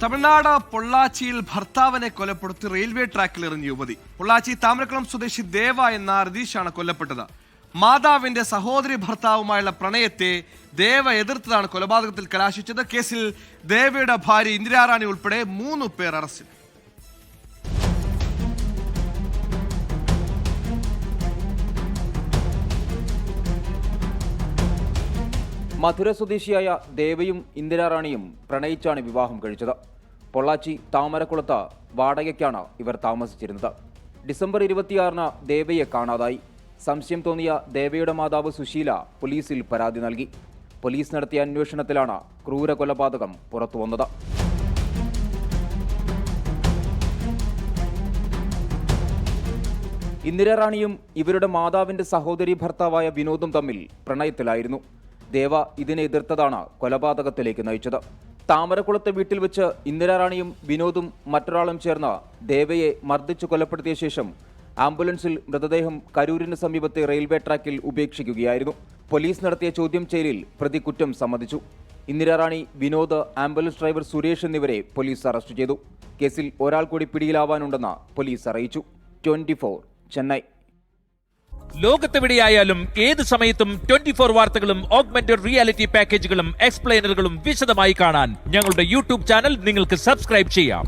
തമിഴ്നാട് പൊള്ളാച്ചിയിൽ ഭർത്താവിനെ കൊലപ്പെടുത്തി റെയിൽവേ ട്രാക്കിൽ എറിഞ്ഞ യുവതി. പൊള്ളാച്ചി താമരക്കുളം സ്വദേശി ദേവ എന്ന രതീഷാണ് കൊല്ലപ്പെട്ടത്. മാതാവിന്റെ സഹോദരി ഭർത്താവുമായുള്ള പ്രണയത്തെ ദേവ എതിർത്തതാണ് കൊലപാതകത്തിൽ കലാശിച്ചത്. കേസിൽ ദേവയുടെ ഭാര്യ ഇന്ദിരാറാണി ഉൾപ്പെടെ 3 പേർ അറസ്റ്റിൽ. മധുര സ്വദേശിയായ ദേവയും ഇന്ദിരാറാണിയും പ്രണയിച്ചാണ് വിവാഹം കഴിച്ചത്. പൊള്ളാച്ചി താമരക്കുളത്ത് വാടകയ്ക്കാണ് ഇവർ താമസിച്ചിരുന്നത്. ഡിസംബർ 26-ന് ദേവയെ കാണാതായി. സംശയം തോന്നിയ ദേവയുടെ മാതാവ് സുശീല പോലീസിൽ പരാതി നൽകി. പോലീസ് നടത്തിയ അന്വേഷണത്തിലാണ് ക്രൂര കൊലപാതകം പുറത്തുവന്നത്. ഇന്ദിരാറാണിയും ഇവരുടെ മാതാവിന്റെ സഹോദരി ഭർത്താവായ വിനോദും തമ്മിൽ പ്രണയത്തിലായിരുന്നു. ദേവ ഇതിനെ എതിർത്തതാണ് കൊലപാതകത്തിലേക്ക് നയിച്ചത്. താമരക്കുളത്തെ വീട്ടിൽ വെച്ച് ഇന്ദിരാറാണിയും വിനോദും മറ്റൊരാളും ചേർന്ന് ദേവയെ മർദ്ദിച്ചു കൊലപ്പെടുത്തിയ ശേഷം ആംബുലൻസിൽ മൃതദേഹം കരൂരിന് സമീപത്തെ റെയിൽവേ ട്രാക്കിൽ ഉപേക്ഷിക്കുകയായിരുന്നു. പോലീസ് നടത്തിയ ചോദ്യം ചെയ്യലിൽ പ്രതി കുറ്റം സമ്മതിച്ചു. ഇന്ദിരാറാണി, വിനോദ്, ആംബുലൻസ് ഡ്രൈവർ സുരേഷ് എന്നിവരെ പോലീസ് അറസ്റ്റ് ചെയ്തു. കേസിൽ ഒരാൾ കൂടി പിടിയിലാവാനുണ്ടെന്ന് പോലീസ് അറിയിച്ചു. 24 ചെന്നൈ. ലോകത്തെവിടെയായാലും ഏത് സമയത്തും 24 വാർത്തകളും ഓഗ്മെന്റഡ് റിയാലിറ്റി പാക്കേജുകളും എക്സ്പ്ലെയിനറുകളും വിശദമായി കാണാൻ ഞങ്ങളുടെ യൂട്യൂബ് ചാനൽ നിങ്ങൾക്ക് സബ്സ്ക്രൈബ് ചെയ്യാം.